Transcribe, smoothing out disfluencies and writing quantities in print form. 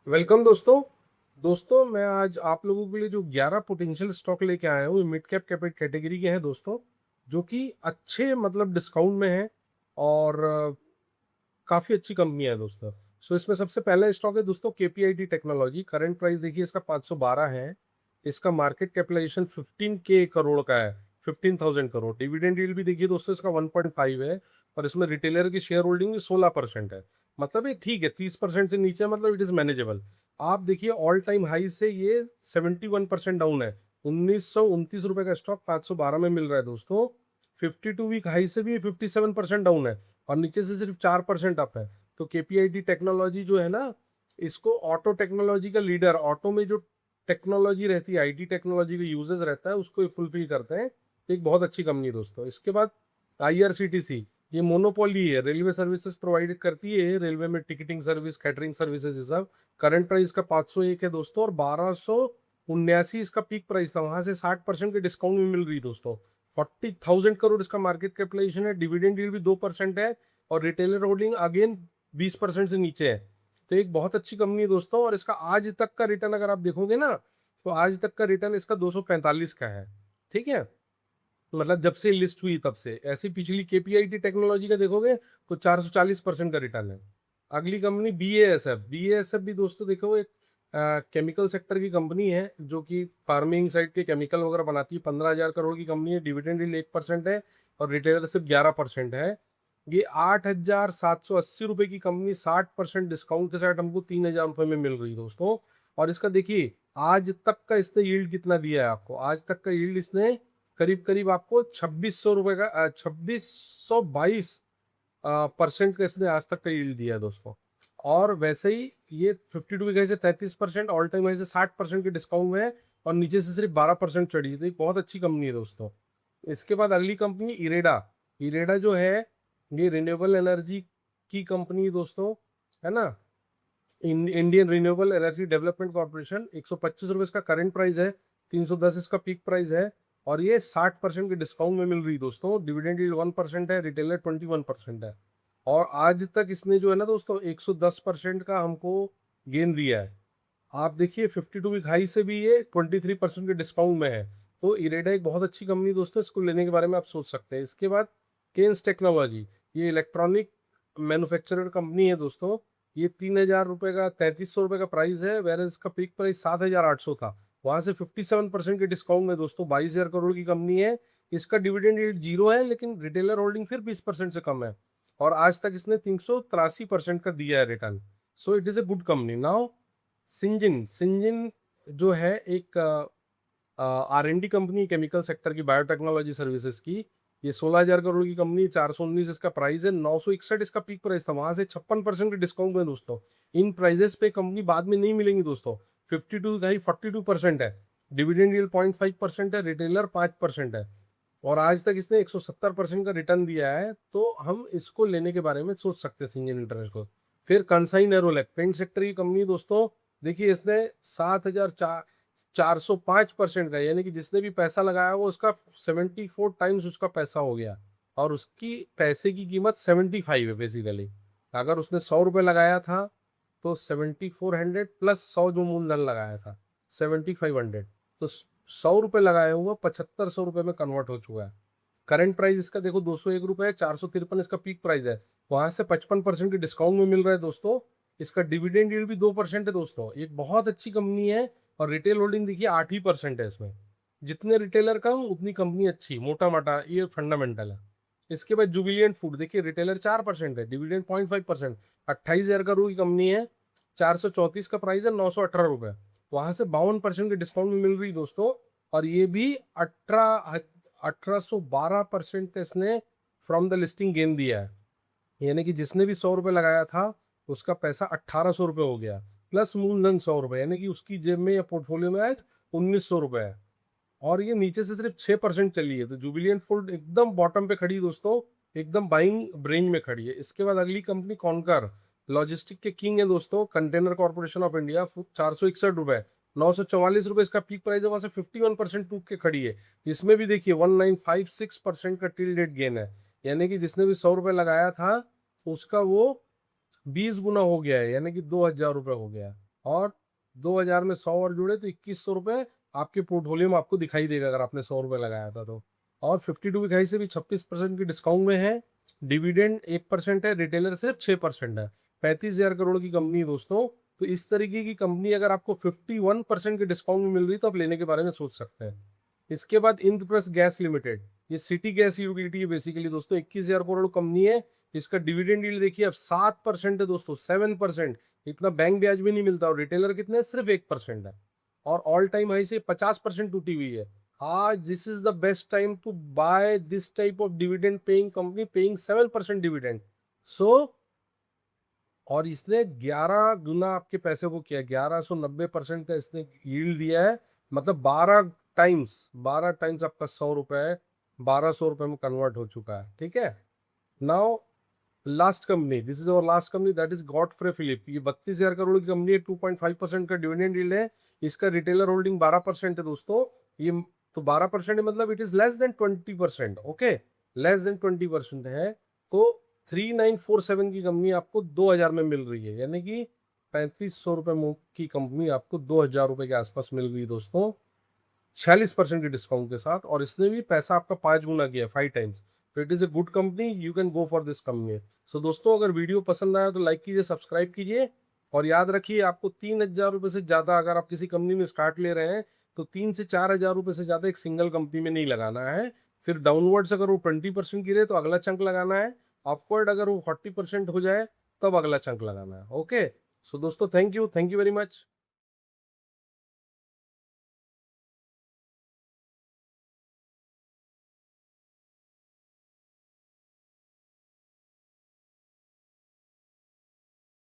Welcome दोस्तों। दोस्तों मैं आज आप लोगों के लिए जो 11 पोटेंशियल स्टॉक लेके आया हूँ, मिड कैप कैटेगरी के हैं दोस्तों, जो कि अच्छे मतलब डिस्काउंट में है और काफ़ी अच्छी कंपनी है दोस्तों। सो इसमें सबसे पहला स्टॉक है दोस्तों केपीआईटी टेक्नोलॉजी। करंट प्राइस देखिए इसका 512 है। इसका मार्केट कैपिटलाइजेशन 15K करोड़ का है, 15,000 करोड़। डिविडेंड यील्ड भी देखिए दोस्तों इसका 1.5 है और इसमें रिटेलर की शेयर होल्डिंग भी 16% है। मतलब ये ठीक है, 30% से नीचे, मतलब इट इज़ मैनेजेबल। आप देखिए ऑल टाइम हाई से ये 71% डाउन है। 1929 रुपये का स्टॉक 512 में मिल रहा है दोस्तों। 52 वीक हाई से भी 57% डाउन है और नीचे से सिर्फ 4% अप है। तो केपीआईटी टेक्नोलॉजी जो है ना, इसको ऑटो टेक्नोलॉजी का लीडर, ऑटो में जो टेक्नोलॉजी रहती है, आईटी टेक्नोलॉजी का यूजेस रहता है, उसको फुलफिल करते हैं। एक बहुत अच्छी कंपनी दोस्तों। इसके बाद आईआरसीटीसी, ये मोनोपोली है, रेलवे सर्विसेज प्रोवाइड करती है। रेलवे में टिकटिंग सर्विस, कैटरिंग सर्विसेज, ये सब। करंट प्राइस का 501 है दोस्तों और 1279 इसका पीक प्राइस था। वहां से 60% के डिस्काउंट में मिल रही दोस्तों। 40,000 करोड़ इसका मार्केट कैपिटलाइजेशन है। डिविडेंड यील्ड भी 2% है और रिटेलर होल्डिंग अगेन 20% से नीचे है। तो एक बहुत अच्छी कंपनी है दोस्तों। और इसका आज तक का रिटर्न अगर आप देखोगे ना, तो आज तक का रिटर्न इसका 245 का है। ठीक है, मतलब जब से लिस्ट हुई तब से। ऐसी पिछली केपीआईटी टेक्नोलॉजी का देखोगे तो 440% का रिटर्न है। अगली कंपनी बीएएसएफ। बीएएसएफ भी दोस्तों देखो, एक केमिकल सेक्टर की कंपनी है जो कि फार्मिंग साइड के केमिकल वगैरह बनाती है। 15,000 करोड़ की कंपनी है। डिविडेंड यील्ड 1% है और रिटेलर सिर्फ 11% है। ये 8,780 रुपये की कंपनी 60% डिस्काउंट के साथ हमको 3,000 रुपये में मिल रही है दोस्तों। और इसका देखिए आज तक का इसने यील्ड कितना दिया है आपको। आज तक का यील्ड इसने करीब करीब आपको 2,600 रुपये का 2,622% का इसने आज तक का यील्ड दिया है दोस्तों। और वैसे ही ये 52 वीक हाई से 33%, ऑल टाइम हाई से 60% के डिस्काउंट में है और नीचे से सिर्फ 12% चढ़ी है। तो एक बहुत अच्छी कंपनी है दोस्तों। इसके बाद अगली कंपनी इरेडा। इरेडा जो है, ये रिन्यूएबल एनर्जी की कंपनी है दोस्तों, है ना। Indian renewable energy development corporation. 125 रुपये इसका करंट प्राइस है, 310 इसका पीक प्राइस है और ये 60% के डिस्काउंट में मिल रही दोस्तों। डिविडेंड यील्ड 1% है, रिटेलर 21% है। और आज तक इसने जो है ना दोस्तों 110% का हमको गेन दिया है। आप देखिए 52 वीक हाई से भी ये 23% के डिस्काउंट में है। तो इरेडा एक बहुत अच्छी कंपनी दोस्तों, इसको लेने के बारे में आप सोच सकते हैं। इसके बाद केन्स टेक्नोलॉजी, ये इलेक्ट्रॉनिक मैन्युफैक्चरर कंपनी है दोस्तों। ये 3,000 रुपये का, 3,300 रुपये का प्राइस है, वेर इसका पीक प्राइस 7,800 था। वहां से 57% के डिस्काउंट में दोस्तों 22,000 करोड़ की कंपनी है। इसका डिविडेंड यील्ड 0 है, लेकिन रिटेलर होल्डिंग फिर 20% से कम है और आज तक इसने 383% का दिया है return. So it is a good company. Now Syngene. Syngene जो है एक R&D कंपनी, केमिकल सेक्टर की, बायोटेक्नोलॉजी सर्विसेज की। ये 16,000 करोड़ की कंपनी, 419 इसका प्राइस है, 961 इसका पीक प्राइस था। वहां से 56% के डिस्काउंट में दोस्तों। इन प्राइजेस पे कंपनी बाद में नहीं मिलेंगी दोस्तों। 52 का ही 42% है। डिविडेंड यील्ड 0.5% है, रिटेलर 5% है और आज तक इसने 170% का रिटर्न दिया है। तो हम इसको लेने के बारे में सोच सकते हैं, सिंजन इंटरनेट को। फिर कंसाइन एरोलैक, पेंट सेक्टर की कंपनी दोस्तों। देखिए इसने 7,405% का, यानी कि जिसने भी पैसा लगाया वो उसका 74 टाइम्स उसका पैसा हो गया। और उसकी पैसे की कीमत 75 है बेसिकली। अगर उसने 100 रुपये लगाया था तो 7,400 प्लस 100 जो मूलधन लगाया था, 7,500। तो 100 रुपये लगाए हुआ 7,500 रुपये में कन्वर्ट हो चुका है। करंट प्राइस इसका देखो 201 रुपये है, 453 इसका पीक प्राइस है। वहां से 55% के डिस्काउंट में मिल रहा है दोस्तों। इसका डिविडेंड यील्ड भी 2% है दोस्तों। एक बहुत अच्छी कंपनी है और रिटेल होल्डिंग देखिए 8% है इसमें। जितने रिटेलर कम उतनी कंपनी अच्छी, मोटा मोटा ये फंडामेंटल है। इसके बाद जुबिलियंट फूड, देखिए रिटेलर 4% है, डिविडेंड 0.5%। 28,000 करोड़ की कंपनी है, 434 का प्राइस है, 918 रुपये। वहां से 52% के डिस्काउंट में मिल रही दोस्तों। और ये भी 1812% इसने फ्रॉम द लिस्टिंग गेन दिया है। यानी कि जिसने भी 100 रुपये लगाया था उसका पैसा 1,800 रुपये हो गया, प्लस मूलधन 100 रुपये, यानी कि उसकी जेब में या पोर्टफोलियो में आज 1,900 रुपये है। और ये नीचे से सिर्फ 6% चली है। तो जुबिलियंट फूड एकदम बॉटम पे खड़ी दोस्तों, एकदम बाइंग रेंज में खड़ी है। इसके बाद अगली कंपनी कॉनकर, लॉजिस्टिक के किंग है दोस्तों, कंटेनर कॉर्पोरेशन ऑफ इंडिया। 461 रुपये, 944 रुपये इसका पीक प्राइस है। वहां से 51% टूट के खड़ी है। इसमें भी देखिए 1956% का टिल डेट गेन है। यानी कि जिसने भी 100 रुपये लगाया था उसका वो 20 गुना हो गया है, यानी कि 2,000 रुपये हो गया। और 2000 में 100 और जुड़े तो 2100 रुपये आपके पोर्टफोलियो में आपको दिखाई देगा अगर आपने 100 रुपये लगाया था तो। और 52 वीक हाई से भी 26% की डिस्काउंट में है। डिविडेंड 1% है, रिटेलर सिर्फ 6% है। 35,000 करोड़ की कंपनी है दोस्तों। तो इस तरीके की कंपनी अगर आपको 51% के डिस्काउंट में मिल रही है तो आप लेने के बारे में सोच सकते हैं। इसके बाद इंद्रप्रस्थ गैस लिमिटेड, ये सिटी गैस यूटिलिटी है बेसिकली दोस्तों। 21,000 करोड़ कंपनी है। इसका डिविडेंड यील्ड देखिए अब 7% है दोस्तों, 7%। इतना बैंक ब्याज भी नहीं मिलता। और रिटेलर कितने, सिर्फ 1% है। और ऑल टाइम हाई से 50% टूटी हुई है। आज this is the best time to buy this type of dividend paying company, paying 7% dividend. So और इसने 11 गुना आपके पैसे को किया, 1190% का इसने यील्ड दिया है। मतलब 12 टाइम्स आपका 100 रुपए 1200 रुपए में कन्वर्ट हो चुका है। ठीक है। Now last company, this is our last company, that is Godfrey Philip. ये 32,000 करोड़ की कंपनी है, 2.5% का डिविडेंड यील्ड है। इसका रिटेलर होल्डिंग 12% है दोस्तों। ये तो 12% मतलब it is less than 20%। Okay, less than 20% है। तो 3947 की कंपनी आपको 2000 में मिल रही है, यानी कि 3500 रुपये की कंपनी आपको 2000 रुपये के आसपास मिल गई दोस्तों, 46% के डिस्काउंट के साथ। और इसने भी पैसा आपका 5 गुना किया, 5 टाइम्स। तो it is a good company, you can go for this company. So दोस्तों, अगर वीडियो पसंद आया तो लाइक कीजिए, सब्सक्राइब कीजिए। और याद रखिए, आपको 3000 रुपये से ज़्यादा अगर आप किसी कंपनी में स्टार्ट ले रहे हैं तो 3 से 4 हजार रुपये से ज़्यादा एक सिंगल कंपनी में नहीं लगाना है। फिर डाउनवर्ड्स अगर वो 20% गिरे तो अगला चंक लगाना है। अपवर्ड अगर वो 40% हो जाए तब अगला चंक लगाना है। ओके। सो दोस्तों, थैंक यू वेरी मच।